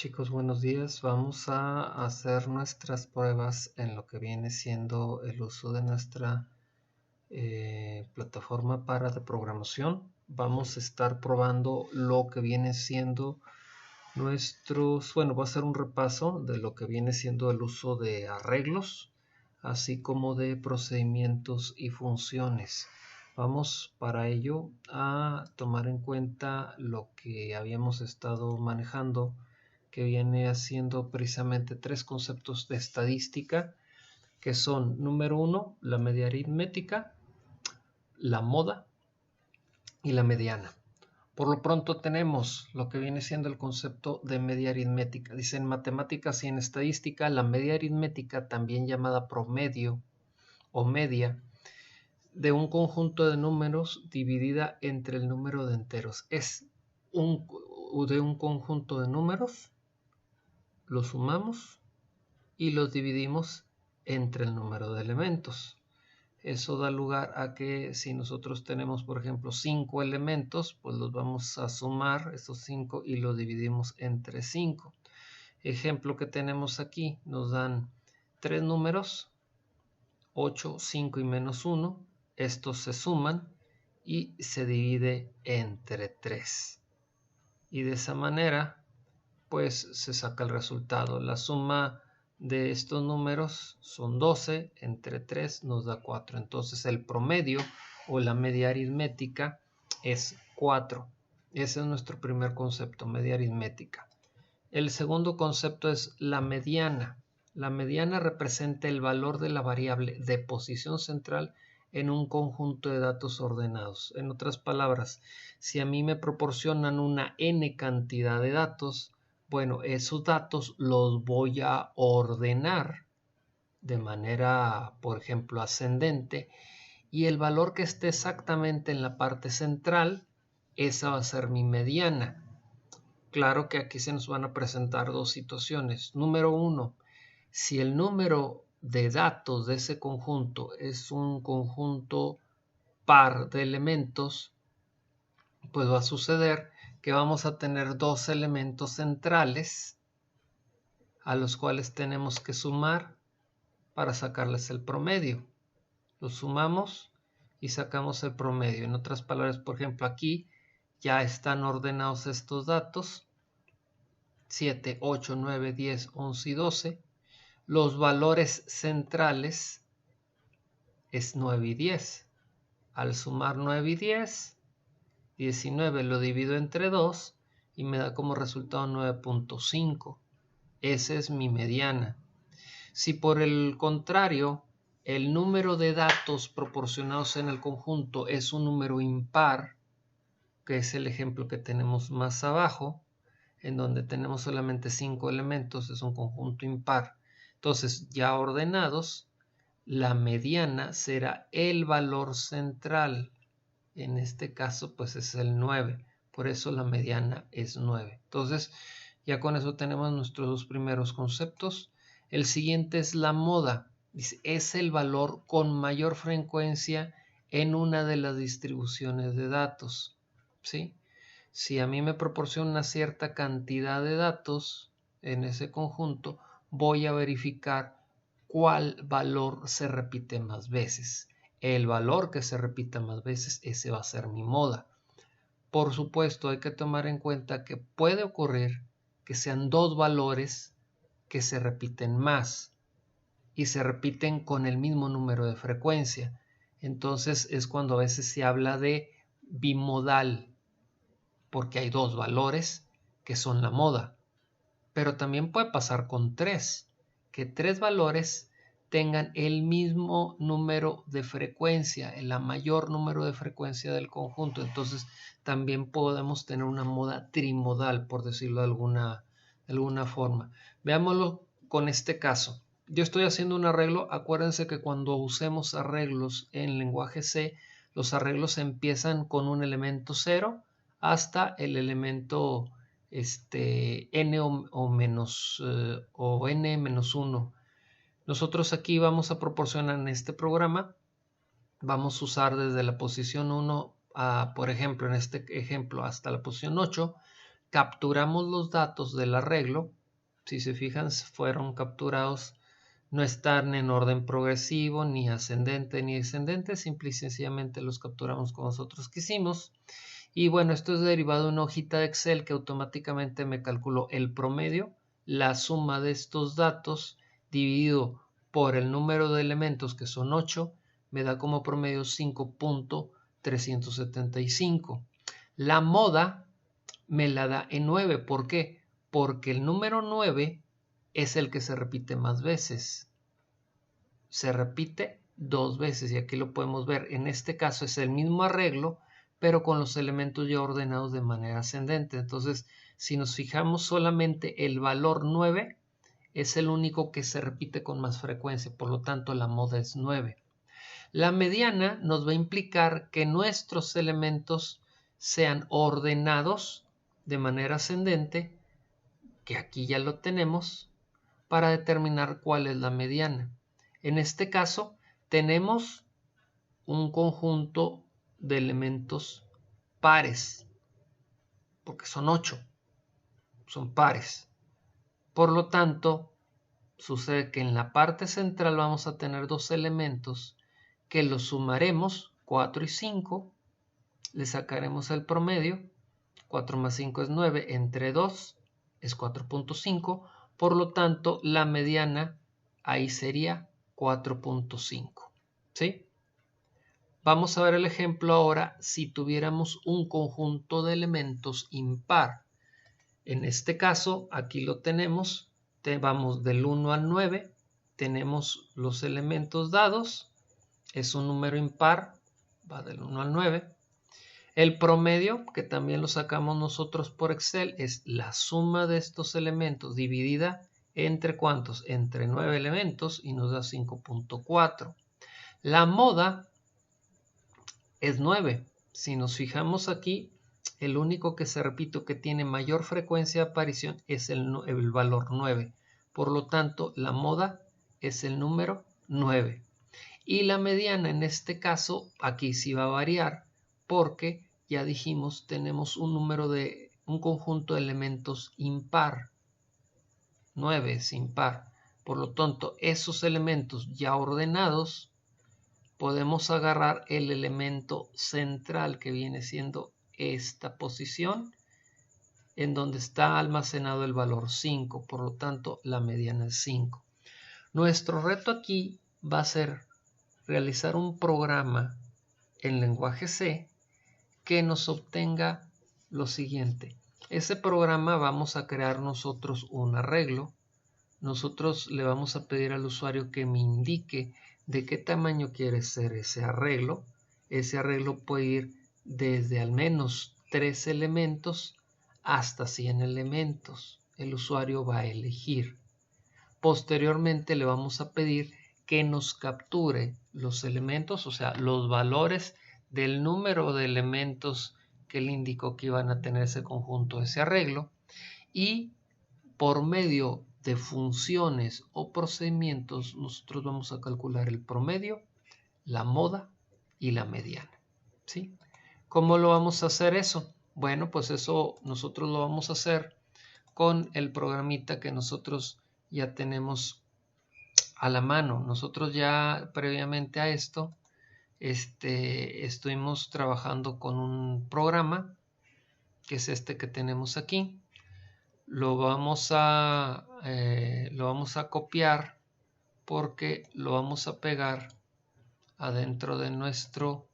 Chicos, buenos días. Vamos a hacer nuestras pruebas en lo que viene siendo el uso de nuestra plataforma de programación. Vamos a estar probando lo que viene siendo va a ser un repaso de lo que viene siendo el uso de arreglos, así como de procedimientos y funciones. Vamos para ello a tomar en cuenta lo que habíamos estado manejando, que viene haciendo precisamente tres conceptos de estadística, que son, número uno, la media aritmética, la moda y la mediana. Por lo pronto tenemos lo que viene siendo el concepto de media aritmética. Dice, en matemáticas y en estadística, la media aritmética, también llamada promedio o media, de un conjunto de números dividida entre el número de enteros. Es de un conjunto de números, los sumamos y los dividimos entre el número de elementos. Eso da lugar a que si nosotros tenemos, por ejemplo, 5 elementos, pues los vamos a sumar, estos 5, y los dividimos entre 5. Ejemplo que tenemos aquí, nos dan 3 números, 8, 5 y menos 1. Estos se suman y se divide entre 3. Y de esa manera, pues se saca el resultado. La suma de estos números son 12, entre 3 nos da 4. Entonces el promedio o la media aritmética es 4. Ese es nuestro primer concepto, media aritmética. El segundo concepto es la mediana. La mediana representa el valor de la variable de posición central en un conjunto de datos ordenados. En otras palabras, si a mí me proporcionan una n cantidad de datos, bueno, esos datos los voy a ordenar de manera, por ejemplo, ascendente, y el valor que esté exactamente en la parte central, esa va a ser mi mediana. Claro que aquí se nos van a presentar dos situaciones. Número uno, si el número de datos de ese conjunto es un conjunto par de elementos, pues va a suceder que vamos a tener dos elementos centrales a los cuales tenemos que sumar para sacarles el promedio. Los sumamos y sacamos el promedio. En otras palabras, por ejemplo, aquí ya están ordenados estos datos: 7, 8, 9, 10, 11 y 12. Los valores centrales es 9 y 10. Al sumar 9 y 10, 19 lo divido entre 2 y me da como resultado 9.5. Esa es mi mediana. Si por el contrario el número de datos proporcionados en el conjunto es un número impar, que es el ejemplo que tenemos más abajo, en donde tenemos solamente 5 elementos, es un conjunto impar. Entonces, ya ordenados, la mediana será el valor central. En este caso, pues es el 9. Por eso la mediana es 9. Entonces, ya con eso tenemos nuestros dos primeros conceptos. El siguiente es la moda. Dice, es el valor con mayor frecuencia en una de las distribuciones de datos. ¿Sí? Si a mí me proporciona una cierta cantidad de datos en ese conjunto, voy a verificar cuál valor se repite más veces. El valor que se repita más veces, ese va a ser mi moda. Por supuesto, hay que tomar en cuenta que puede ocurrir que sean dos valores que se repiten más y se repiten con el mismo número de frecuencia. Entonces es cuando a veces se habla de bimodal, porque hay dos valores que son la moda. Pero también puede pasar con tres, que tres valores tengan el mismo número de frecuencia, el mayor número de frecuencia del conjunto. Entonces también podemos tener una moda trimodal, por decirlo de alguna forma. Veámoslo con este caso. Yo estoy haciendo un arreglo. Acuérdense que cuando usemos arreglos en lenguaje C, los arreglos empiezan con un elemento 0 hasta el elemento n o n menos 1. Nosotros aquí vamos a proporcionar en este programa, vamos a usar desde la posición 1 por ejemplo, en este ejemplo hasta la posición 8, capturamos los datos del arreglo. Si se fijan, fueron capturados, no están en orden progresivo, ni ascendente ni descendente, simple y sencillamente los capturamos como nosotros quisimos. Y bueno, esto es derivado de una hojita de Excel que automáticamente me calculó el promedio, la suma de estos datos dividido por el número de elementos, que son 8, me da como promedio 5.375. La moda me la da en 9. ¿Por qué? Porque el número 9 es el que se repite más veces. Se repite 2 veces y aquí lo podemos ver. En este caso es el mismo arreglo, pero con los elementos ya ordenados de manera ascendente. Entonces, si nos fijamos, solamente el valor 9 es el único que se repite con más frecuencia, por lo tanto la moda es 9. La mediana nos va a implicar que nuestros elementos sean ordenados de manera ascendente, que aquí ya lo tenemos, para determinar cuál es la mediana. En este caso, tenemos un conjunto de elementos pares, porque son 8, son pares. Por lo tanto, sucede que en la parte central vamos a tener dos elementos que los sumaremos, 4 y 5, le sacaremos el promedio, 4 más 5 es 9, entre 2 es 4.5, por lo tanto la mediana ahí sería 4.5, ¿sí? Vamos a ver el ejemplo ahora si tuviéramos un conjunto de elementos impar. En este caso, aquí lo tenemos, vamos del 1 al 9, tenemos los elementos dados, es un número impar, va del 1 al 9. El promedio, que también lo sacamos nosotros por Excel, es la suma de estos elementos dividida entre ¿cuántos? Entre 9 elementos y nos da 5.4. La moda es 9. Si nos fijamos aquí, el único que se repite que tiene mayor frecuencia de aparición es el valor 9. Por lo tanto, la moda es el número 9. Y la mediana en este caso, aquí sí va a variar, porque ya dijimos, tenemos un conjunto de elementos impar. 9 es impar. Por lo tanto, esos elementos ya ordenados, podemos agarrar el elemento central que viene siendo esta posición, en donde está almacenado el valor 5. Por lo tanto, la mediana es 5. Nuestro reto aquí va a ser realizar un programa en lenguaje C que nos obtenga lo siguiente. Ese programa vamos a crear nosotros un arreglo. Nosotros le vamos a pedir al usuario que me indique de qué tamaño quiere ser ese arreglo. Ese arreglo puede ir desde al menos 3 elementos hasta 100 elementos. El usuario va a elegir. Posteriormente le vamos a pedir que nos capture los elementos, o sea, los valores del número de elementos que le indicó que iban a tener ese conjunto, ese arreglo, y por medio de funciones o procedimientos nosotros vamos a calcular el promedio, la moda y la mediana, ¿sí? ¿Cómo lo vamos a hacer eso? Bueno, pues eso nosotros lo vamos a hacer con el programita que nosotros ya tenemos a la mano. Nosotros ya previamente a esto estuvimos trabajando con un programa que es este que tenemos aquí. Lo vamos a copiar porque lo vamos a pegar adentro de nuestro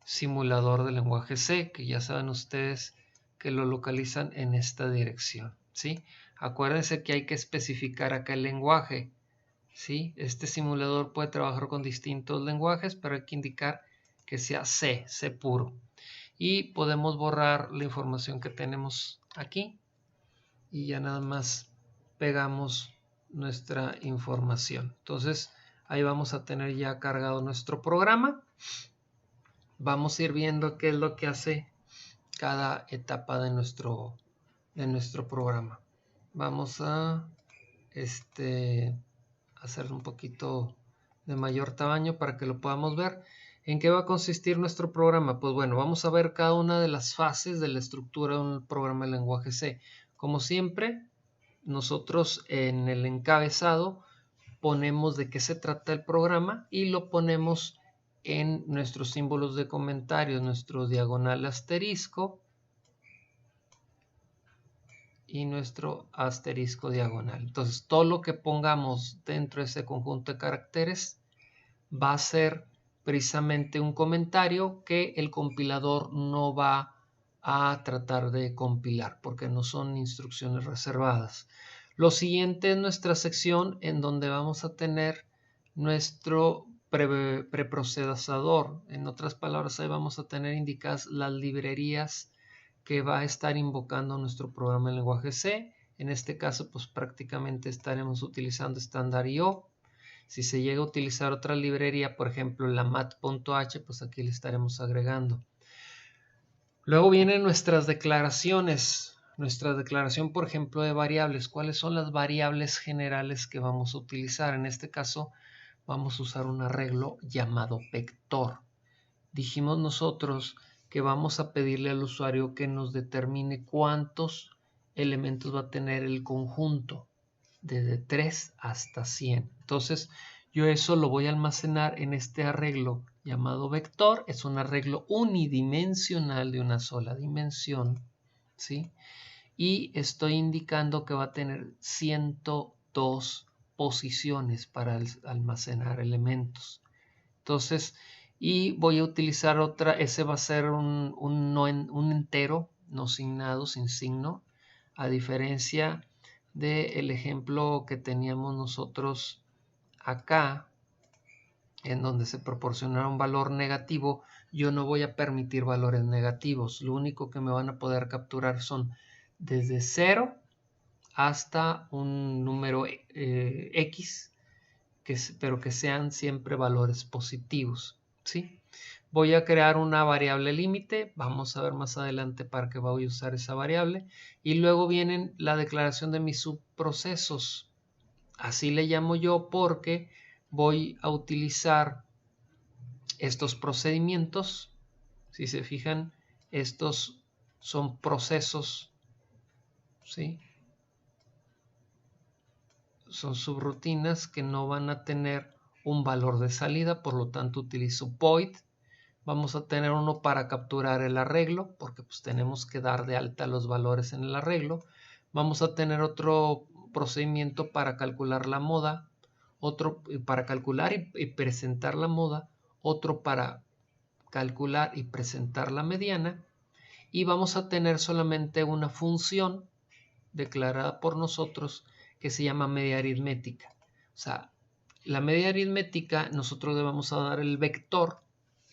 simulador de lenguaje C, que ya saben ustedes que lo localizan en esta dirección, ¿sí? Acuérdense que hay que especificar acá el lenguaje, ¿sí? Este simulador puede trabajar con distintos lenguajes, pero hay que indicar que sea C, C puro. Y podemos borrar la información que tenemos aquí y ya nada más pegamos nuestra información. Entonces ahí vamos a tener ya cargado nuestro programa. Vamos a ir viendo qué es lo que hace cada etapa de nuestro programa. Vamos a hacer un poquito de mayor tamaño para que lo podamos ver. ¿En qué va a consistir nuestro programa? Pues bueno, vamos a ver cada una de las fases de la estructura de un programa de lenguaje C. Como siempre, nosotros en el encabezado ponemos de qué se trata el programa y lo ponemos en nuestros símbolos de comentarios, nuestro diagonal asterisco y nuestro asterisco diagonal. Entonces, todo lo que pongamos dentro de ese conjunto de caracteres va a ser precisamente un comentario que el compilador no va a tratar de compilar porque no son instrucciones reservadas. Lo siguiente es nuestra sección en donde vamos a tener nuestro preprocesador. En otras palabras, ahí vamos a tener indicadas las librerías que va a estar invocando nuestro programa en lenguaje C. En este caso, pues prácticamente estaremos utilizando estándar.io. Si se llega a utilizar otra librería, por ejemplo la mat.h, pues aquí le estaremos agregando. Luego vienen nuestras declaraciones. Nuestra declaración, por ejemplo, de variables. ¿Cuáles son las variables generales que vamos a utilizar? En este caso, vamos a usar un arreglo llamado vector. Dijimos nosotros que vamos a pedirle al usuario que nos determine cuántos elementos va a tener el conjunto, desde 3 hasta 100. Entonces, yo eso lo voy a almacenar en este arreglo llamado vector. Es un arreglo unidimensional de una sola dimensión, ¿sí? Y estoy indicando que va a tener 102 posiciones para almacenar elementos. Entonces, y voy a utilizar otra, ese va a ser un entero no signado, sin signo, a diferencia del ejemplo que teníamos nosotros acá, en donde se proporcionara un valor negativo. Yo no voy a permitir valores negativos. Lo único que me van a poder capturar son desde 0 hasta un número X, pero que sean siempre valores positivos, ¿sí? Voy a crear una variable límite. Vamos a ver más adelante para qué voy a usar esa variable. Y luego viene la declaración de mis subprocesos. Así le llamo yo porque voy a utilizar estos procedimientos. Si se fijan, estos son procesos, ¿sí? Son subrutinas que no van a tener un valor de salida, por lo tanto utilizo void. Vamos a tener uno para capturar el arreglo, porque pues tenemos que dar de alta los valores en el arreglo. Vamos a tener otro procedimiento para calcular la moda, otro para calcular y presentar la moda, otro para calcular y presentar la mediana, y vamos a tener solamente una función declarada por nosotros que se llama media aritmética. O sea, la media aritmética nosotros le vamos a dar el vector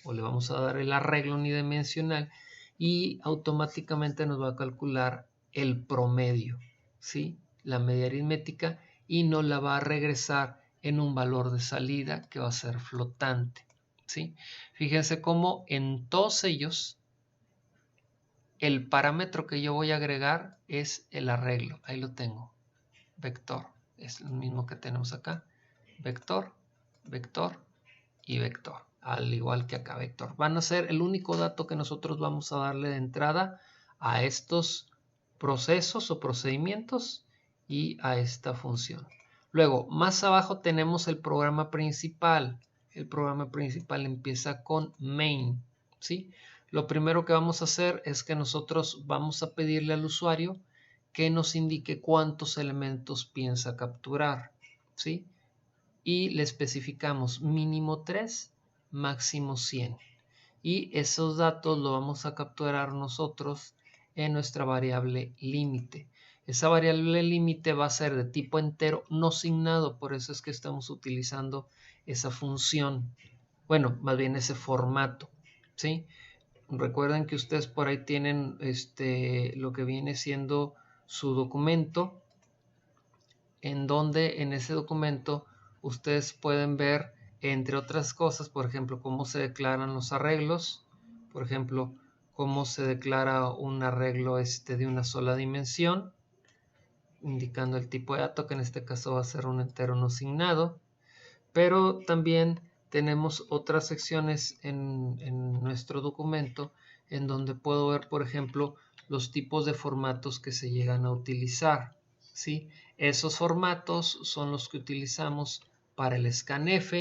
o le vamos a dar el arreglo unidimensional y automáticamente nos va a calcular el promedio, ¿sí? La media aritmética, y nos la va a regresar en un valor de salida que va a ser flotante, ¿sí? Fíjense cómo en todos ellos el parámetro que yo voy a agregar es el arreglo. Ahí lo tengo. Vector. Es el mismo que tenemos acá. Vector, vector y vector. Al igual que acá, vector. Van a ser el único dato que nosotros vamos a darle de entrada a estos procesos o procedimientos y a esta función. Luego, más abajo tenemos el programa principal. El programa principal empieza con main, ¿sí? Lo primero que vamos a hacer es que nosotros vamos a pedirle al usuario que nos indique cuántos elementos piensa capturar, ¿sí? Y le especificamos mínimo 3, máximo 100. Y esos datos los vamos a capturar nosotros en nuestra variable límite. Esa variable límite va a ser de tipo entero no signado, por eso es que estamos utilizando esa función. Bueno, más bien ese formato, ¿sí? Recuerden que ustedes por ahí tienen lo que viene siendo su documento, en donde en ese documento ustedes pueden ver, entre otras cosas, por ejemplo, cómo se declaran los arreglos, por ejemplo, cómo se declara un arreglo de una sola dimensión, indicando el tipo de dato, que en este caso va a ser un entero no signado, pero también tenemos otras secciones en nuestro documento en donde puedo ver, por ejemplo, los tipos de formatos que se llegan a utilizar, ¿sí? Esos formatos son los que utilizamos para el scanf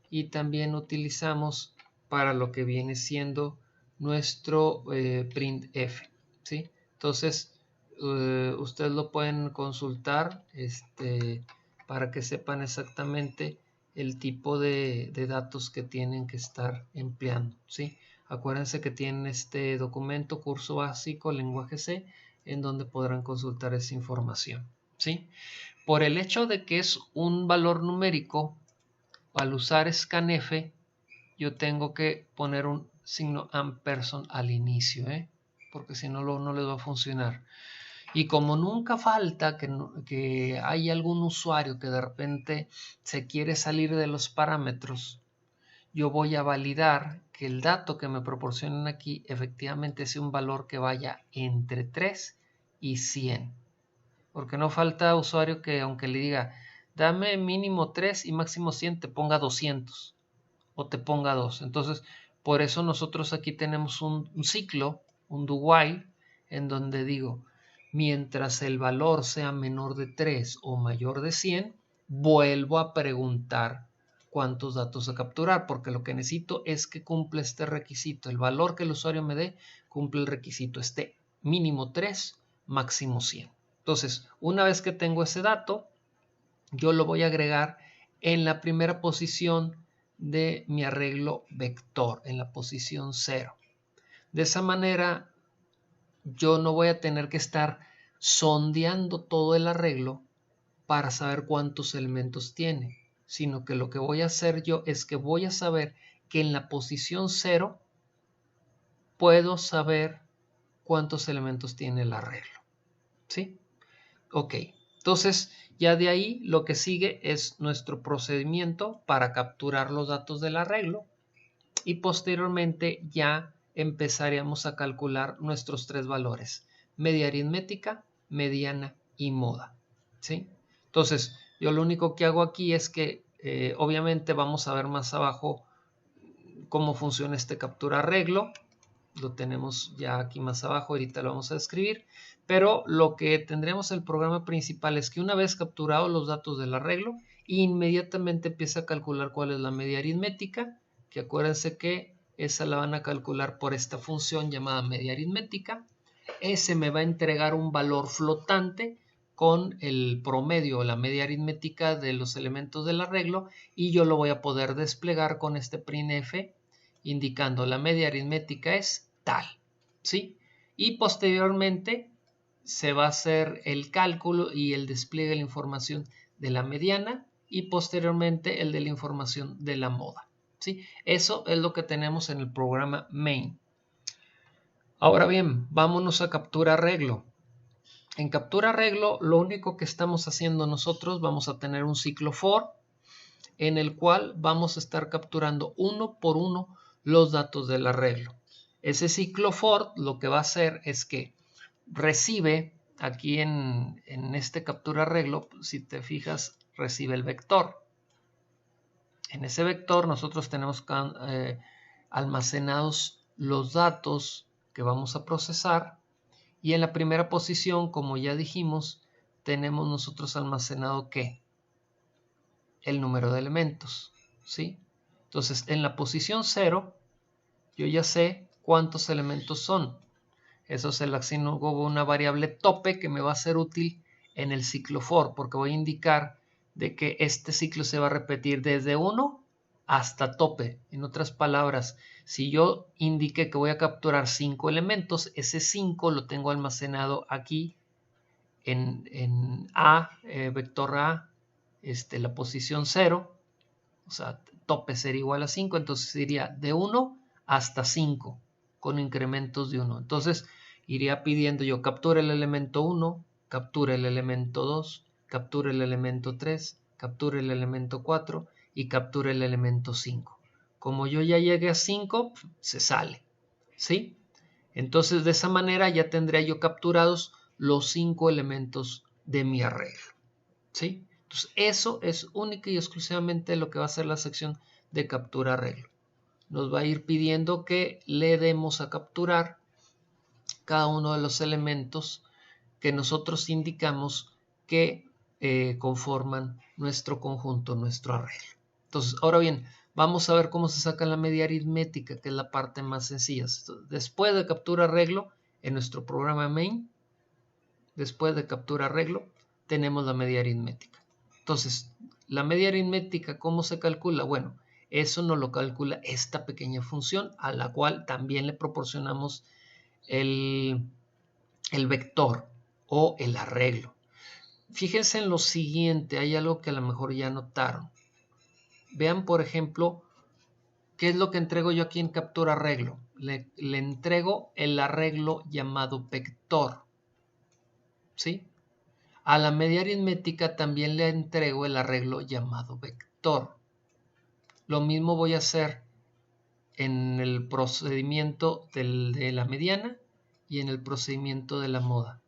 y también utilizamos para lo que viene siendo nuestro printf, ¿sí? Entonces, ustedes lo pueden consultar para que sepan exactamente el tipo de datos que tienen que estar empleando, ¿sí? Acuérdense que tienen este documento, curso básico, lenguaje C, en donde podrán consultar esa información, ¿sí? Por el hecho de que es un valor numérico, al usar scanf, yo tengo que poner un signo ampersand al inicio, porque si no, no les va a funcionar. Y como nunca falta que hay algún usuario que de repente se quiere salir de los parámetros, yo voy a validar que el dato que me proporcionan aquí efectivamente sea un valor que vaya entre 3 y 100. Porque no falta usuario que aunque le diga, dame mínimo 3 y máximo 100, te ponga 200 o te ponga 2. Entonces, por eso nosotros aquí tenemos un ciclo, un do while, en donde digo, mientras el valor sea menor de 3 o mayor de 100, vuelvo a preguntar cuántos datos a capturar, porque lo que necesito es que cumpla este requisito. El valor que el usuario me dé cumple el requisito, mínimo 3, máximo 100. Entonces, una vez que tengo ese dato, yo lo voy a agregar en la primera posición de mi arreglo vector, en la posición 0. De esa manera, yo no voy a tener que estar sondeando todo el arreglo para saber cuántos elementos tiene, sino que lo que voy a hacer yo es que voy a saber que en la posición 0 puedo saber cuántos elementos tiene el arreglo, ¿sí? Ok, entonces ya de ahí lo que sigue es nuestro procedimiento para capturar los datos del arreglo y posteriormente ya empezaríamos a calcular nuestros 3 valores, media aritmética, mediana y moda, ¿sí? Entonces yo lo único que hago aquí es que obviamente vamos a ver más abajo cómo funciona este captura arreglo. Lo tenemos ya aquí más abajo, ahorita lo vamos a describir, pero lo que tendremos el programa principal es que una vez capturados los datos del arreglo, inmediatamente empieza a calcular cuál es la media aritmética, que acuérdense que esa la van a calcular por esta función llamada media aritmética. Ese me va a entregar un valor flotante con el promedio o la media aritmética de los elementos del arreglo y yo lo voy a poder desplegar con este printf indicando la media aritmética es tal, ¿sí? Y posteriormente se va a hacer el cálculo y el despliegue de la información de la mediana y posteriormente el de la información de la moda, ¿sí? Eso es lo que tenemos en el programa main. Ahora bien, vámonos a captura arreglo. En captura arreglo, lo único que estamos haciendo nosotros, vamos a tener un ciclo for en el cual vamos a estar capturando uno por uno los datos del arreglo. Ese ciclo for lo que va a hacer es que recibe aquí en este captura arreglo, si te fijas, recibe el vector. En ese vector nosotros tenemos almacenados los datos que vamos a procesar y en la primera posición, como ya dijimos, tenemos nosotros almacenado ¿qué? El número de elementos, ¿sí? Entonces, en la posición 0, yo ya sé cuántos elementos son. Eso se le asigno una variable tope que me va a ser útil en el ciclo for, porque voy a indicar de que este ciclo se va a repetir desde 1 hasta tope. En otras palabras, si yo indiqué que voy a capturar 5 elementos, ese 5 lo tengo almacenado aquí en A, vector A, la posición 0, o sea, tope sería igual a 5, entonces iría de 1 hasta 5 con incrementos de 1. Entonces iría pidiendo yo captura el elemento 1, captura el elemento 2, captura el elemento 3, captura el elemento 4 y captura el elemento 5. Como yo ya llegué a 5, se sale, ¿sí? Entonces de esa manera ya tendría yo capturados los 5 elementos de mi arreglo, ¿sí? Entonces eso es única y exclusivamente lo que va a ser la sección de captura arreglo. Nos va a ir pidiendo que le demos a capturar cada uno de los elementos que nosotros indicamos que conforman nuestro conjunto, nuestro arreglo. Entonces, ahora bien, vamos a ver cómo se saca la media aritmética, que es la parte más sencilla. Después de captura arreglo, en nuestro programa main, después de captura arreglo, tenemos la media aritmética. Entonces, la media aritmética, ¿cómo se calcula? Bueno, eso nos lo calcula esta pequeña función, a la cual también le proporcionamos el vector o el arreglo. Fíjense en lo siguiente, hay algo que a lo mejor ya notaron. Vean, por ejemplo, ¿qué es lo que entrego yo aquí en captura arreglo? Le entrego el arreglo llamado vector, ¿sí? A la media aritmética también le entrego el arreglo llamado vector. Lo mismo voy a hacer en el procedimiento de la mediana y en el procedimiento de la moda.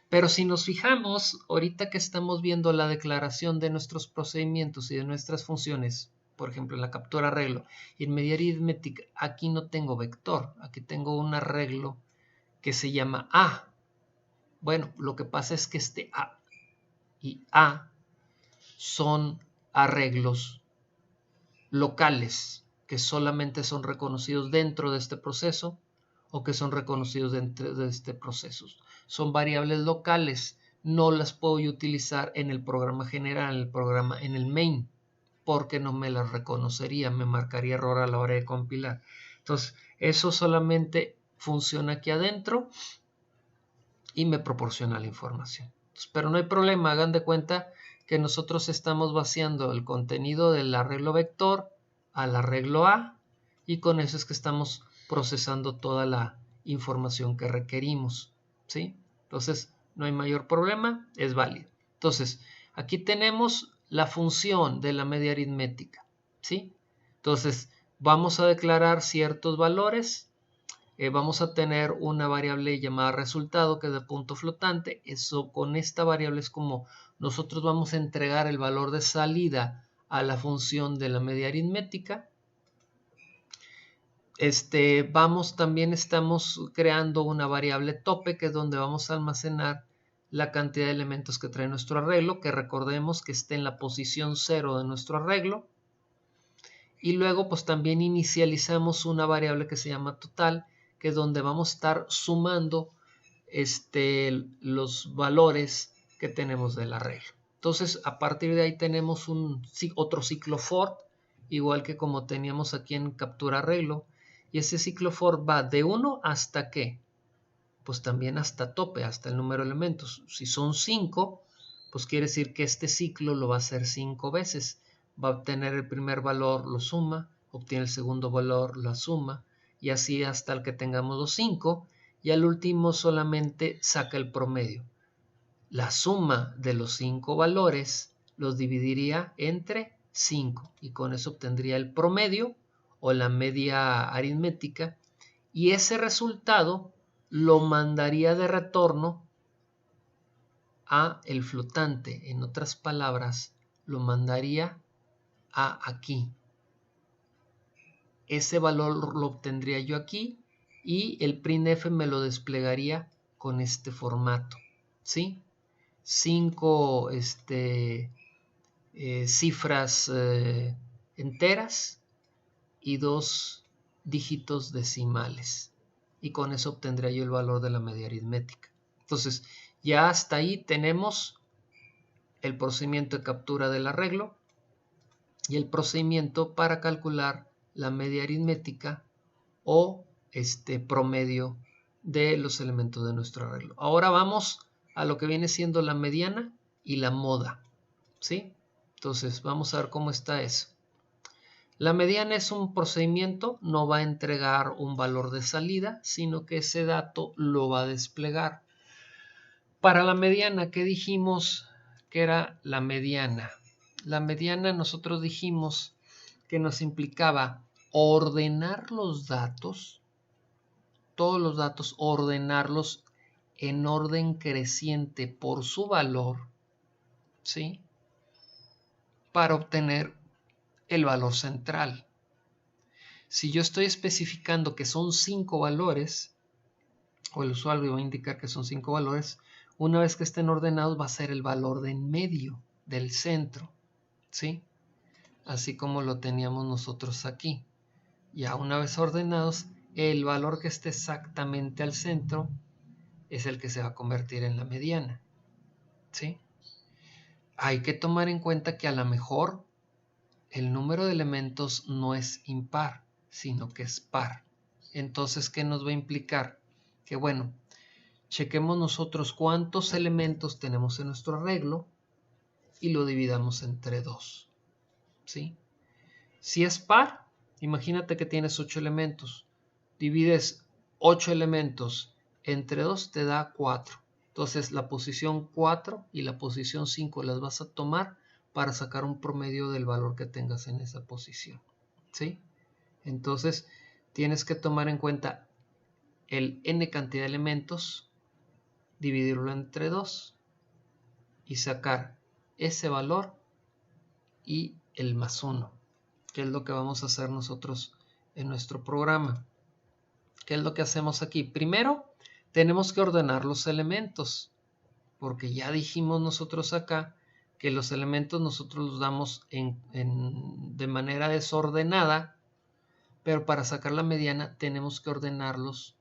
Pero si nos fijamos, ahorita que estamos viendo la declaración de nuestros procedimientos y de nuestras funciones, por ejemplo, en la captura arreglo y en media aritmética, aquí no tengo vector, aquí tengo un arreglo que se llama A. Bueno, lo que pasa es que este A y A son arreglos locales que solamente son reconocidos dentro de este proceso o que son reconocidos dentro de este proceso. Son variables locales, no las puedo utilizar en el programa general, en el main, porque no me las reconocería, me marcaría error a la hora de compilar. Entonces, eso solamente funciona aquí adentro y me proporciona la información. Entonces, pero no hay problema, hagan de cuenta que nosotros estamos vaciando el contenido del arreglo vector al arreglo A y con eso es que estamos procesando toda la información que requerimos, ¿sí? Entonces, no hay mayor problema, es válido. Entonces, aquí tenemos la función de la media aritmética, ¿sí? Entonces, vamos a declarar ciertos valores. Vamos a tener una variable llamada resultado que es de punto flotante. Eso, con esta variable es como nosotros vamos a entregar el valor de salida a la función de la media aritmética. También estamos creando una variable tope, que es donde vamos a almacenar la cantidad de elementos que trae nuestro arreglo, que recordemos que esté en la posición 0 de nuestro arreglo. Y luego pues también inicializamos una variable que se llama total, que es donde vamos a estar sumando los valores que tenemos del arreglo. Entonces, a partir de ahí tenemos otro ciclo for, igual que como teníamos aquí en captura arreglo, y ese ciclo for va de 1 hasta ¿qué? Pues también hasta tope, hasta el número de elementos. Si son 5, pues quiere decir que este ciclo lo va a hacer 5 veces. Va a obtener el primer valor, lo suma, obtiene el segundo valor, la suma, y así hasta el que tengamos los 5, y al último solamente saca el promedio. La suma de los 5 valores los dividiría entre 5 y con eso obtendría el promedio o la media aritmética, y ese resultado lo mandaría de retorno a el flotante. En otras palabras, lo mandaría a aquí. Ese valor lo obtendría yo aquí y el printf me lo desplegaría con este formato, ¿sí? 5 cifras enteras y 2 dígitos decimales, y con eso obtendría yo el valor de la media aritmética. Entonces, ya hasta ahí tenemos el procedimiento de captura del arreglo y el procedimiento para calcular la media aritmética o promedio de los elementos de nuestro arreglo. Ahora vamos a lo que viene siendo la mediana y la moda, ¿sí? Entonces, vamos a ver cómo está eso. La mediana es un procedimiento, no va a entregar un valor de salida, sino que ese dato lo va a desplegar. Para la mediana, ¿qué dijimos que era la mediana? La mediana nosotros dijimos que nos implicaba ordenar los datos, todos los datos, ordenarlos en orden creciente por su valor, ¿sí? Para obtener el valor central. Si yo estoy especificando que son 5 valores, o el usuario va a indicar que son 5 valores, una vez que estén ordenados va a ser el valor de en medio, del centro, ¿sí? Así como lo teníamos nosotros aquí. Ya una vez ordenados, el valor que esté exactamente al centro es el que se va a convertir en la mediana, ¿sí? Hay que tomar en cuenta que a lo mejor el número de elementos no es impar, sino que es par. Entonces, ¿qué nos va a implicar? Que bueno, chequemos nosotros cuántos elementos tenemos en nuestro arreglo y lo dividamos entre 2, ¿sí? Si es par, imagínate que tienes 8 elementos. Divides 8 elementos entre 2 te da 4. Entonces la posición 4 y la posición 5 las vas a tomar para sacar un promedio del valor que tengas en esa posición, ¿sí? Entonces tienes que tomar en cuenta el n cantidad de elementos, dividirlo entre 2 y sacar ese valor y el más 1, que es lo que vamos a hacer nosotros en nuestro programa. ¿Qué es lo que hacemos aquí? Primero, tenemos que ordenar los elementos, porque ya dijimos nosotros acá que los elementos nosotros los damos de manera desordenada, pero para sacar la mediana tenemos que ordenarlos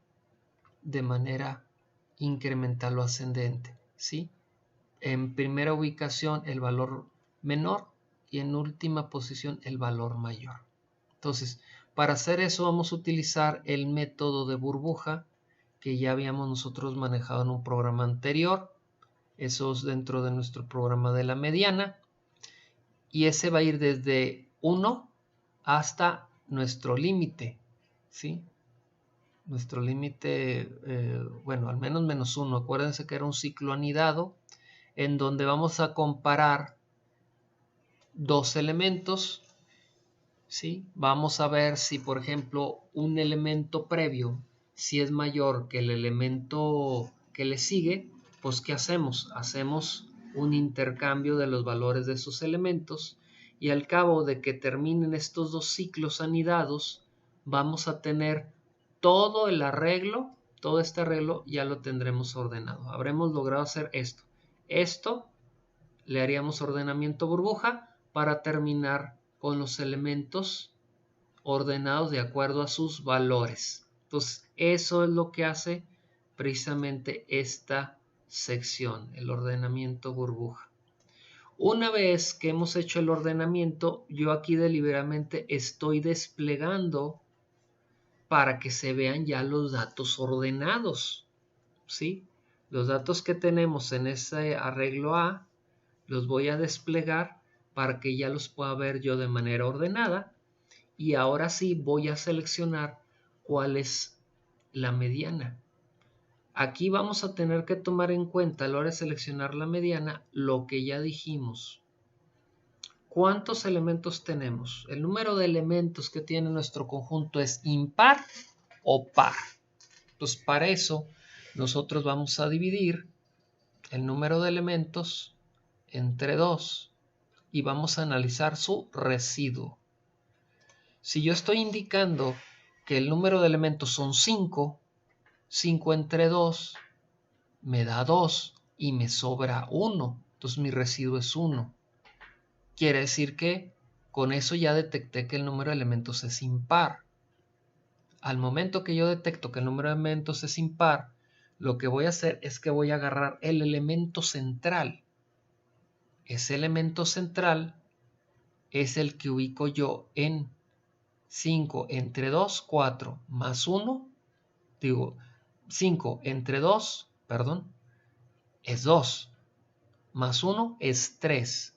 de manera incremental o ascendente, ¿sí? En primera ubicación el valor menor y en última posición el valor mayor. Entonces, para hacer eso vamos a utilizar el método de burbuja que ya habíamos nosotros manejado en un programa anterior. Eso es dentro de nuestro programa de la mediana. Y ese va a ir desde 1 hasta nuestro límite, ¿sí? Nuestro límite, bueno, al menos menos 1. Acuérdense que era un ciclo anidado en donde vamos a comparar dos elementos, ¿sí? Vamos a ver si, por ejemplo, un elemento previo, si es mayor que el elemento que le sigue, pues ¿qué hacemos? Hacemos un intercambio de los valores de esos elementos y al cabo de que terminen estos dos ciclos anidados, vamos a tener todo el arreglo, todo este arreglo ya lo tendremos ordenado. Habremos logrado hacer esto. Esto le haríamos ordenamiento burbuja para terminar con los elementos ordenados de acuerdo a sus valores. Entonces, eso es lo que hace precisamente esta sección, el ordenamiento burbuja. Una vez que hemos hecho el ordenamiento, yo aquí deliberadamente estoy desplegando para que se vean ya los datos ordenados, ¿sí? Los datos que tenemos en ese arreglo A los voy a desplegar para que ya los pueda ver yo de manera ordenada y ahora sí voy a seleccionar cuál es la mediana. Aquí vamos a tener que tomar en cuenta a la hora de seleccionar la mediana lo que ya dijimos. ¿Cuántos elementos tenemos? El número de elementos que tiene nuestro conjunto es impar o par. Entonces, para eso nosotros vamos a dividir el número de elementos entre 2 y vamos a analizar su residuo. Si yo estoy indicando que el número de elementos son 5, 5 entre 2 me da 2 y me sobra 1. Entonces mi residuo es 1. Quiere decir que con eso ya detecté que el número de elementos es impar. Al momento que yo detecto que el número de elementos es impar, lo que voy a hacer es que voy a agarrar el elemento central. Ese elemento central es el que ubico yo en 5 entre 2, 4, más 1, digo, 5 entre 2, perdón, es 2, más 1 es 3,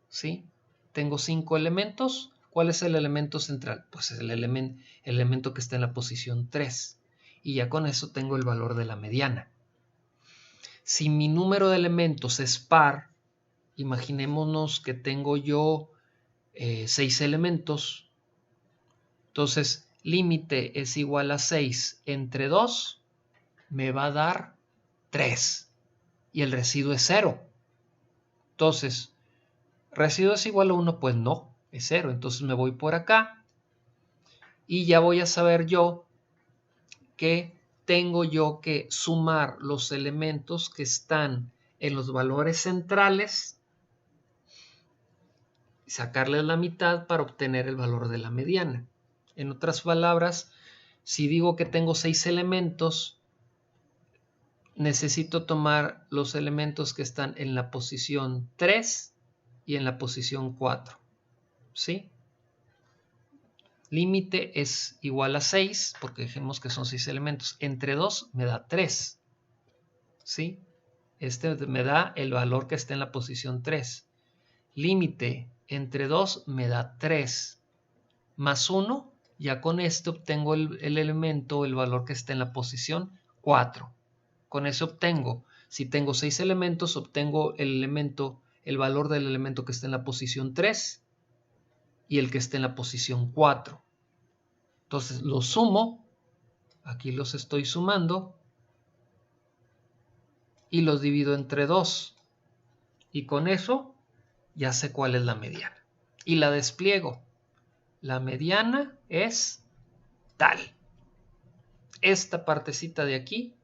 ¿sí? Tengo 5 elementos. ¿Cuál es el elemento central? Pues es el elemento que está en la posición 3. Y ya con eso tengo el valor de la mediana. Si mi número de elementos es par, imaginémonos que tengo yo 6 elementos. Entonces, límite es igual a 6 entre 2, me va a dar 3. Y el residuo es 0. Entonces, ¿residuo es igual a 1? Pues no. es 0. Entonces me voy por acá y ya voy a saber yo que tengo yo que sumar los elementos que están en los valores centrales y sacarles la mitad para obtener el valor de la mediana. En otras palabras, si digo que tengo 6 elementos, necesito tomar los elementos que están en la posición 3 y en la posición 4. ¿Sí? Límite es igual a 6, porque dijimos que son 6 elementos. Entre 2 me da 3. ¿Sí? Este me da el valor que está en la posición 3. Límite entre 2 me da 3. Más 1, ya con esto obtengo el elemento, el valor que está en la posición 4. Con eso obtengo, si tengo 6 elementos, obtengo el valor del elemento que está en la posición 3 y el que está en la posición 4. Entonces los sumo, aquí los estoy sumando y los divido entre 2. Y con eso ya sé cuál es la mediana. Y la despliego. La mediana es tal. Esta partecita de aquí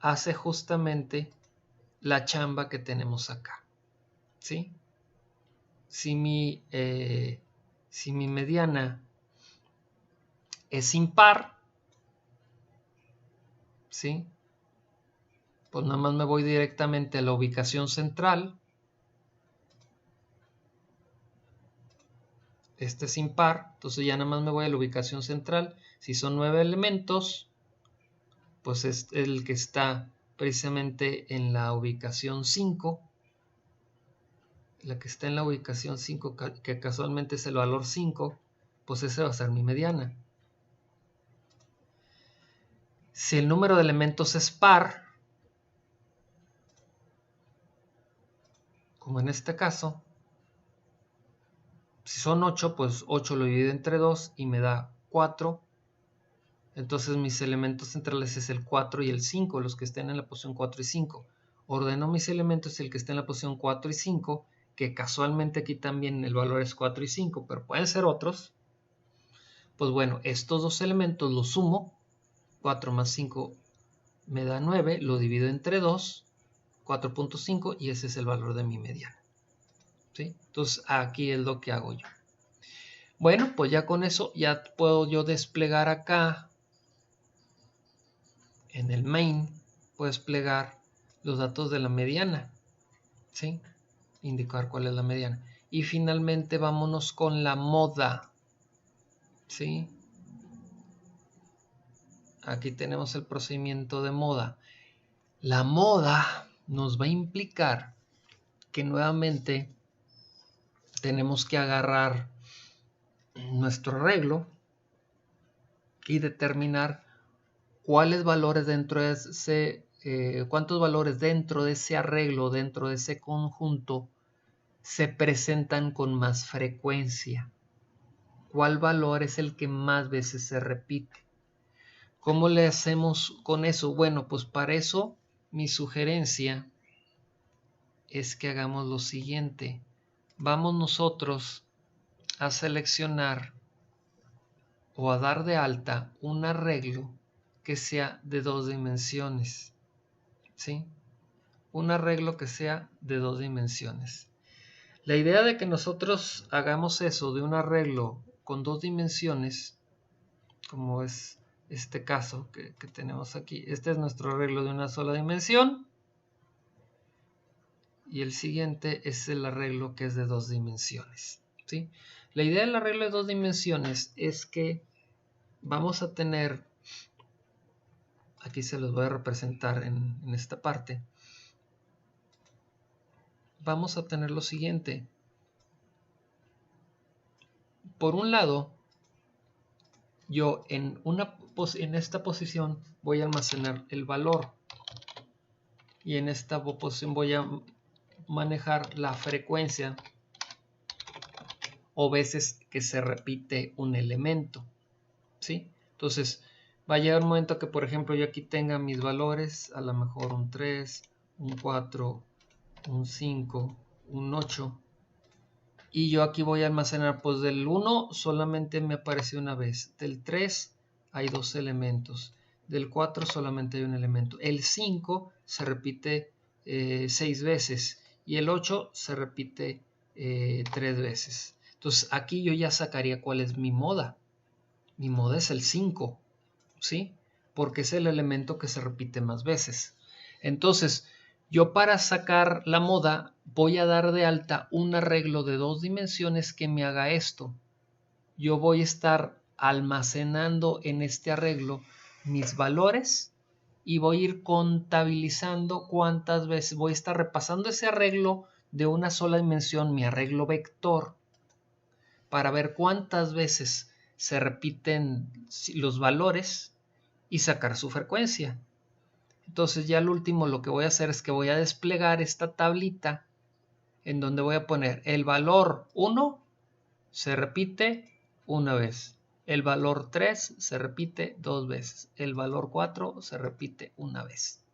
hace justamente la chamba que tenemos acá. ¿Sí? Si mi mediana es impar, ¿sí? Pues nada más me voy directamente a la ubicación central. Este es impar, entonces ya nada más me voy a la ubicación central. Si son 9 elementos, pues es el que está precisamente en la ubicación 5. La que está en la ubicación 5, que casualmente es el valor 5, pues ese va a ser mi mediana. Si el número de elementos es par, como en este caso, si son 8, pues 8 lo divido entre 2 y me da 4. Entonces mis elementos centrales es el 4 y el 5, los que estén en la posición 4 y 5. Ordeno mis elementos y el que esté en la posición 4 y 5, que casualmente aquí también el valor es 4 y 5, pero pueden ser otros. Pues bueno, estos dos elementos los sumo. 4 más 5 me da 9, lo divido entre 2, 4.5, y ese es el valor de mi mediana. ¿Sí? Entonces aquí es lo que hago yo. Bueno, pues ya con eso ya puedo yo desplegar acá en el main, puedo desplegar los datos de la mediana, ¿sí? Indicar cuál es la mediana. Y finalmente vámonos con la moda, ¿sí? Aquí tenemos el procedimiento de moda. La moda nos va a implicar que nuevamente tenemos que agarrar nuestro arreglo y determinar cuáles valores dentro de ese, cuántos valores dentro de ese arreglo, dentro de ese conjunto, se presentan con más frecuencia. ¿Cuál valor es el que más veces se repite? ¿Cómo le hacemos con eso? Bueno, pues para eso mi sugerencia es que hagamos lo siguiente. Vamos nosotros a seleccionar o a dar de alta un arreglo que sea de 2 dimensiones. ¿Sí? Un arreglo que sea de 2 dimensiones. La idea de que nosotros hagamos eso de un arreglo con 2 dimensiones, como es este caso que tenemos aquí. Este es nuestro arreglo de una sola dimensión. Y el siguiente es el arreglo que es de 2 dimensiones. ¿Sí? La idea del arreglo de 2 dimensiones es que vamos a tener, aquí se los voy a representar en esta parte, vamos a tener lo siguiente. Por un lado, yo en esta posición voy a almacenar el valor y en esta posición voy a manejar la frecuencia o veces que se repite un elemento, ¿sí? Entonces va a llegar un momento que, por ejemplo, yo aquí tenga mis valores, a lo mejor un 3, un 4, un 5, un 8, Y yo aquí voy a almacenar, pues del 1 solamente me apareció una vez. Del 3 hay 2 elementos. Del 4 solamente hay un elemento. El 5 se repite 6 veces. Y el 8 se repite 3 veces. Entonces aquí yo ya sacaría cuál es mi moda. Mi moda es el 5, ¿sí? Porque es el elemento que se repite más veces. Entonces, yo para sacar la moda voy a dar de alta un arreglo de 2 dimensiones que me haga esto. Yo voy a estar almacenando en este arreglo mis valores y voy a ir contabilizando cuántas veces voy a estar repasando ese arreglo de una sola dimensión, mi arreglo vector, para ver cuántas veces se repiten los valores y sacar su frecuencia. Entonces ya al último lo que voy a hacer es que voy a desplegar esta tablita en donde voy a poner el valor 1 se repite una vez, el valor 3 se repite 2 veces, el valor 4 se repite una vez.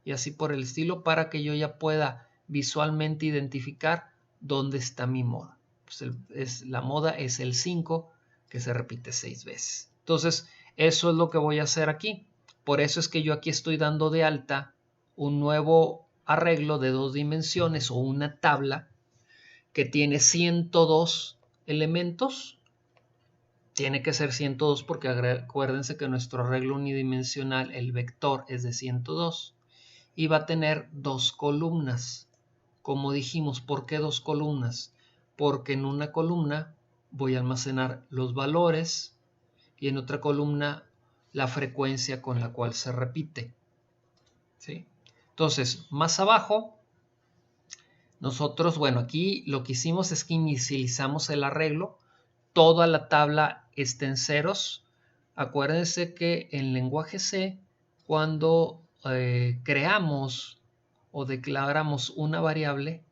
Y así por el estilo para que yo ya pueda visualmente identificar dónde está mi moda. Pues la moda es el 5 que se repite 6 veces. Entonces eso es lo que voy a hacer aquí. Por eso es que yo aquí estoy dando de alta un nuevo arreglo de 2 dimensiones o una tabla que tiene 102 elementos. Tiene que ser 102 porque acuérdense que nuestro arreglo unidimensional, el vector, es de 102 y va a tener 2 columnas. Como dijimos, ¿por qué 2 columnas? Porque en una columna voy a almacenar los valores y en otra columna la frecuencia con la cual se repite. ¿Sí? Entonces, más abajo, nosotros, bueno, aquí lo que hicimos es que inicializamos el arreglo. Toda la tabla está en ceros. Acuérdense que en lenguaje C, cuando creamos o declaramos una variable,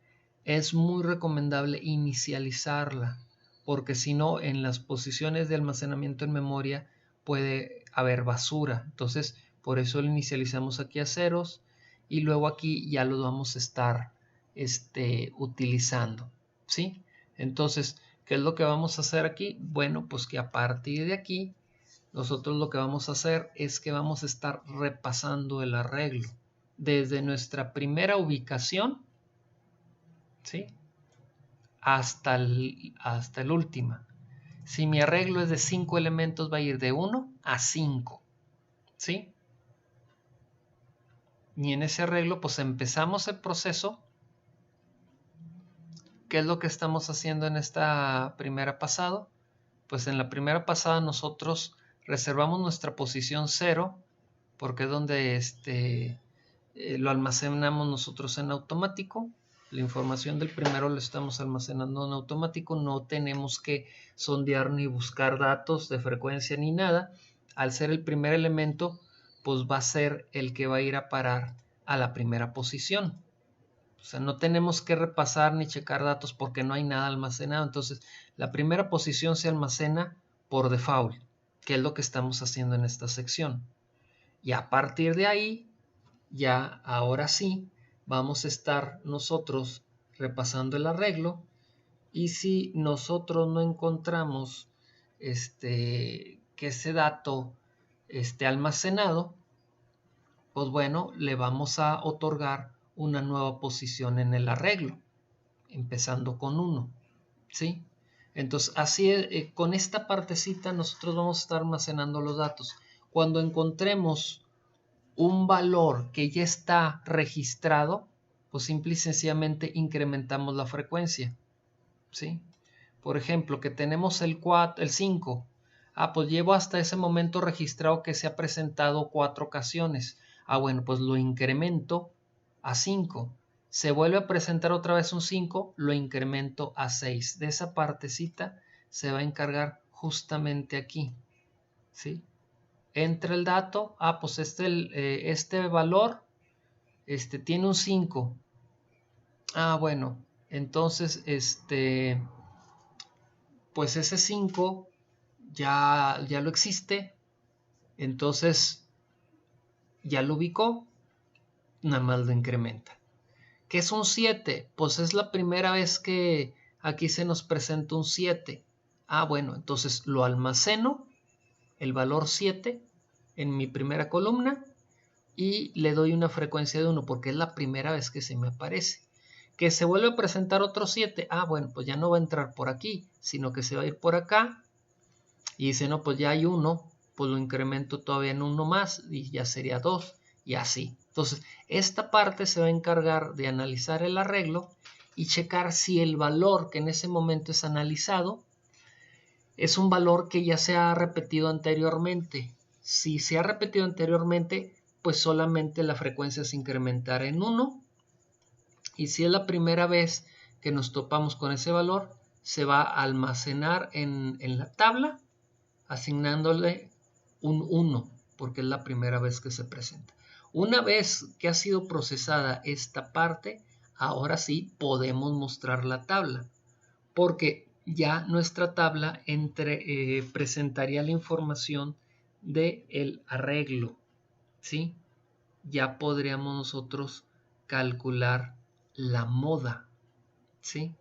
es muy recomendable inicializarla, porque si no, en las posiciones de almacenamiento en memoria puede haber basura. Entonces, por eso lo inicializamos aquí a ceros y luego aquí ya lo vamos a estar utilizando, ¿sí? Entonces, ¿qué es lo que vamos a hacer aquí? Bueno, pues que a partir de aquí, nosotros lo que vamos a hacer es que vamos a estar repasando el arreglo desde nuestra primera ubicación, ¿sí? hasta el último. Si mi arreglo es de 5 elementos, va a ir de 1 a 5, ¿sí? Y en ese arreglo, pues empezamos el proceso. ¿Qué es lo que estamos haciendo en esta primera pasada? Pues en la primera pasada nosotros reservamos nuestra posición 0, porque es donde lo almacenamos nosotros en automático. La información del primero lo estamos almacenando en automático, no tenemos que sondear ni buscar datos de frecuencia ni nada. Al ser el primer elemento, pues va a ser el que va a ir a parar a la primera posición. O sea, no tenemos que repasar ni checar datos porque no hay nada almacenado. Entonces, la primera posición se almacena por default, que es lo que estamos haciendo en esta sección. Y a partir de ahí, ya ahora sí, vamos a estar nosotros repasando el arreglo. Y si nosotros no encontramos que ese dato esté almacenado, pues bueno, le vamos a otorgar una nueva posición en el arreglo, empezando con 1, ¿sí? Entonces, así con esta partecita nosotros vamos a estar almacenando los datos. Cuando encontremos un valor que ya está registrado, pues simple y sencillamente incrementamos la frecuencia, ¿sí? Por ejemplo, que tenemos el 5. Pues llevo hasta ese momento registrado que se ha presentado 4 ocasiones. Bueno, pues lo incremento a 5. Se vuelve a presentar otra vez un 5, lo incremento a 6. De esa partecita se va a encargar justamente aquí, ¿sí? Entra el dato, pues este valor tiene un 5. Bueno, entonces pues ese 5 ya lo existe, entonces ya lo ubicó, nada más lo incrementa. ¿Qué es un 7? Pues es la primera vez que aquí se nos presenta un 7. Ah, bueno, entonces lo almaceno, el valor 7, en mi primera columna y le doy una frecuencia de 1 porque es la primera vez que se me aparece. Que se vuelve a presentar otro 7. Ah, bueno, pues ya no va a entrar por aquí, sino que se va a ir por acá. Y dice, no, pues ya hay 1, pues lo incremento todavía en 1 más y ya sería 2 y así. Entonces, esta parte se va a encargar de analizar el arreglo y checar si el valor que en ese momento es analizado es un valor que ya se ha repetido anteriormente. Si se ha repetido anteriormente, pues solamente la frecuencia se incrementará en 1. Y si es la primera vez que nos topamos con ese valor, se va a almacenar en la tabla, asignándole un 1, porque es la primera vez que se presenta. Una vez que ha sido procesada esta parte, ahora sí podemos mostrar la tabla, porque ya nuestra tabla presentaría la información del arreglo, ¿sí? Ya podríamos nosotros calcular la moda, ¿sí?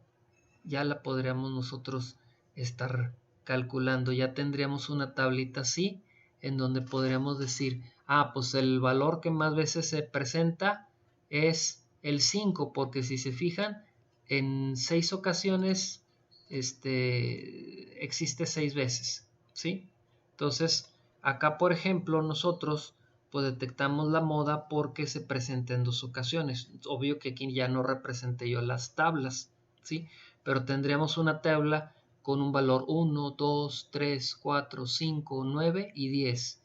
Ya la podríamos nosotros estar calculando. Ya tendríamos una tablita así, en donde podríamos decir, ah, pues el valor que más veces se presenta es el 5, porque si se fijan, en 6 ocasiones existe 6 veces, ¿sí? Entonces, acá, por ejemplo, nosotros pues detectamos la moda porque se presenta en 2 ocasiones. Obvio que aquí ya no representé yo las tablas, ¿sí? Pero tendríamos una tabla con un valor 1, 2, 3, 4, 5, 9 y 10.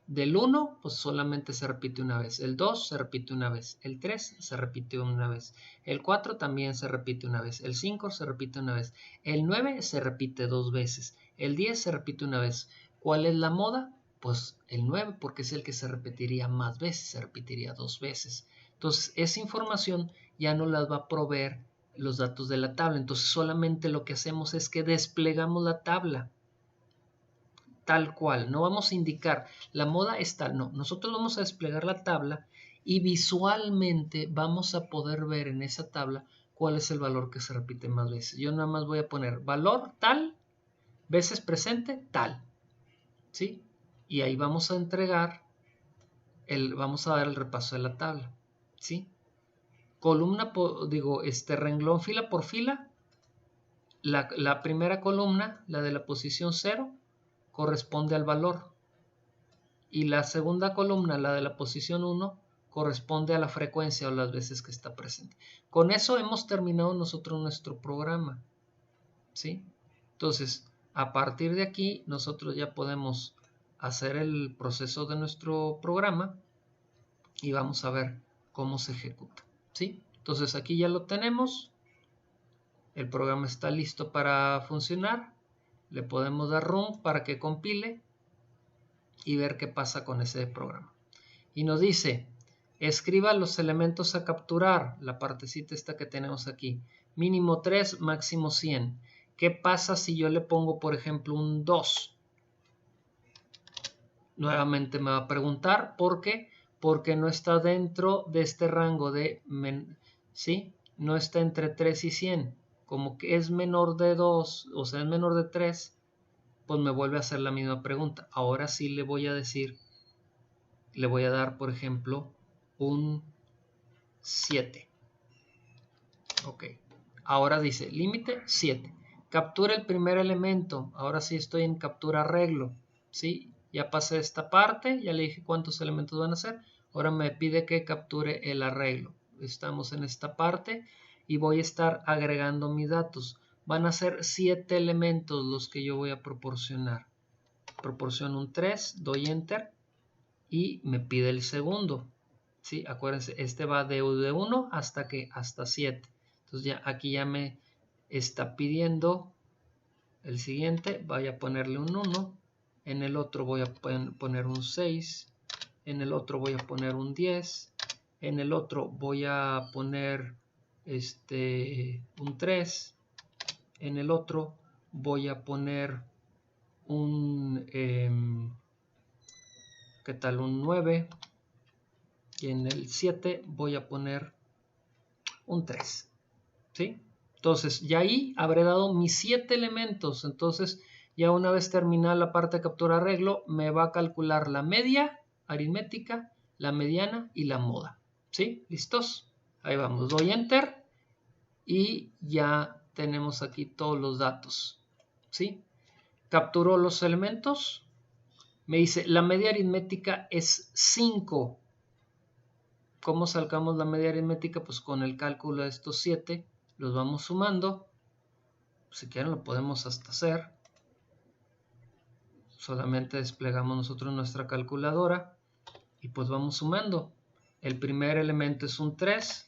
Del 1, pues solamente se repite una vez. El 2 se repite una vez. El 3 se repite una vez. El 4 también se repite una vez. El 5 se repite una vez. El 9 se repite 2 veces. El 10 se repite una vez. ¿Cuál es la moda? Pues el 9, porque es el que se repetiría más veces, se repetiría 2 veces. Entonces, esa información ya no las va a proveer los datos de la tabla. Entonces, solamente lo que hacemos es que desplegamos la tabla tal cual. No vamos a indicar la moda es tal, no. Nosotros vamos a desplegar la tabla y visualmente vamos a poder ver en esa tabla cuál es el valor que se repite más veces. Yo nada más voy a poner valor tal, veces presente tal, ¿sí? Y ahí vamos a entregar, vamos a dar el repaso de la tabla, ¿sí? Columna, renglón fila por fila. La primera columna, la de la posición 0, corresponde al valor. Y la segunda columna, la de la posición 1, corresponde a la frecuencia o las veces que está presente. Con eso hemos terminado nosotros nuestro programa, ¿sí? Entonces, a partir de aquí, nosotros ya podemos hacer el proceso de nuestro programa y vamos a ver cómo se ejecuta, ¿sí? Entonces, aquí ya lo tenemos. El programa está listo para funcionar. Le podemos dar run para que compile y ver qué pasa con ese programa. Y nos dice, escriba los elementos a capturar, la partecita esta que tenemos aquí, mínimo 3, máximo 100. ¿Qué pasa si yo le pongo, por ejemplo, un 2? Nuevamente me va a preguntar, ¿por qué? Porque no está dentro de este rango de, ¿sí? No está entre 3 y 100. Como que es menor de 2, o sea, es menor de 3, pues me vuelve a hacer la misma pregunta. Ahora sí le voy a decir, le voy a dar, por ejemplo, un 7. Ok. Ahora dice, límite 7. Captura el primer elemento. Ahora sí estoy en captura arreglo. ¿Sí? Ya pasé esta parte, ya le dije cuántos elementos van a ser. Ahora me pide que capture el arreglo. Estamos en esta parte y voy a estar agregando mis datos. Van a ser 7 elementos los que yo voy a proporcionar. Proporciono un 3, doy enter y me pide el segundo. ¿Sí? Acuérdense, este va de 1 hasta 7. Entonces ya aquí ya me está pidiendo el siguiente. Voy a ponerle un 1. En el otro voy a poner un 6. En el otro voy a poner un 10. En el otro voy a poner un 3. En el otro voy a poner un ¿qué tal? Un 9. Y en el 7 voy a poner un 3. ¿Sí? Entonces, ya ahí habré dado mis 7 elementos. Entonces, ya una vez terminada la parte de captura arreglo, me va a calcular la media aritmética, la mediana y la moda. ¿Sí? ¿Listos? Ahí vamos. Doy Enter y ya tenemos aquí todos los datos. ¿Sí? Capturó los elementos. Me dice, la media aritmética es 5. ¿Cómo sacamos la media aritmética? Pues con el cálculo de estos 7 los vamos sumando. Si quieren lo podemos hasta hacer. Solamente desplegamos nosotros nuestra calculadora y pues vamos sumando. El primer elemento es un 3,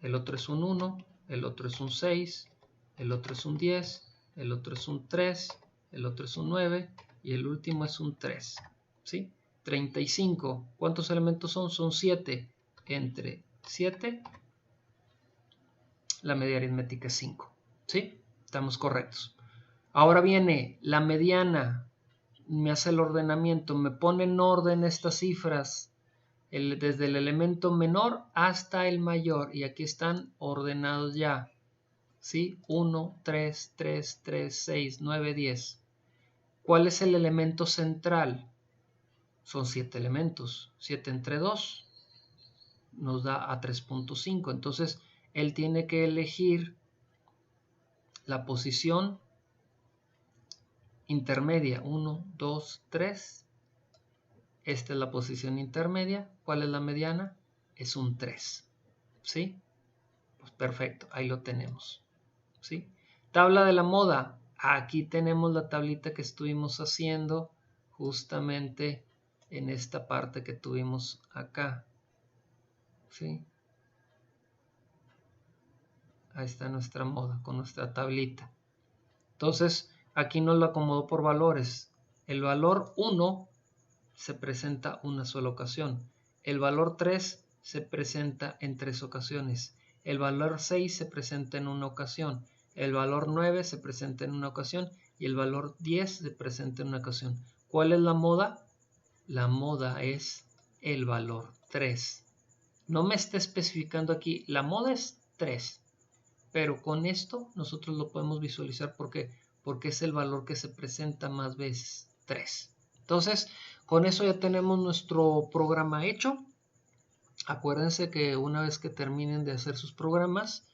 el otro es un 1, el otro es un 6, el otro es un 10, el otro es un 3, el otro es un 9 y el último es un 3. ¿Sí? 35. ¿Cuántos elementos son? Son 7. Entre 7, la media aritmética es 5. ¿Sí? Estamos correctos. Ahora viene la mediana, me hace el ordenamiento, me pone en orden estas cifras, desde el elemento menor hasta el mayor, y aquí están ordenados ya, ¿sí? 1, 3, 3, 3, 6, 9, 10. ¿Cuál es el elemento central? Son 7 elementos, 7 entre 2 nos da a 3.5, entonces él tiene que elegir la posición intermedia, 1, 2, 3. Esta es la posición intermedia. ¿Cuál es la mediana? Es un 3. ¿Sí? Pues perfecto, ahí lo tenemos. ¿Sí? Tabla de la moda. Aquí tenemos la tablita que estuvimos haciendo justamente en esta parte que tuvimos acá. ¿Sí? Ahí está nuestra moda con nuestra tablita. Entonces, aquí nos lo acomodó por valores. El valor 1 se presenta una sola ocasión. El valor 3 se presenta en 3 ocasiones. El valor 6 se presenta en una ocasión. El valor 9 se presenta en una ocasión. Y el valor 10 se presenta en una ocasión. ¿Cuál es la moda? La moda es el valor 3. No me está especificando aquí. La moda es 3. Pero con esto nosotros lo podemos visualizar porque es el valor que se presenta más veces, 3. Entonces, con eso ya tenemos nuestro programa hecho. Acuérdense que una vez que terminen de hacer sus programas,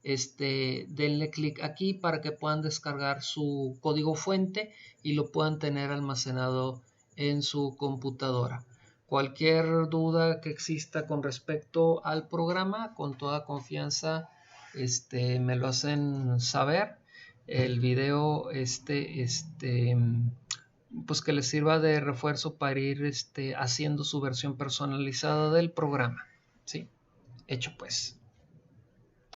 denle clic aquí para que puedan descargar su código fuente y lo puedan tener almacenado en su computadora. Cualquier duda que exista con respecto al programa, con toda confianza, me lo hacen saber. El video pues que les sirva de refuerzo para ir haciendo su versión personalizada del programa. ¿Sí? Hecho pues.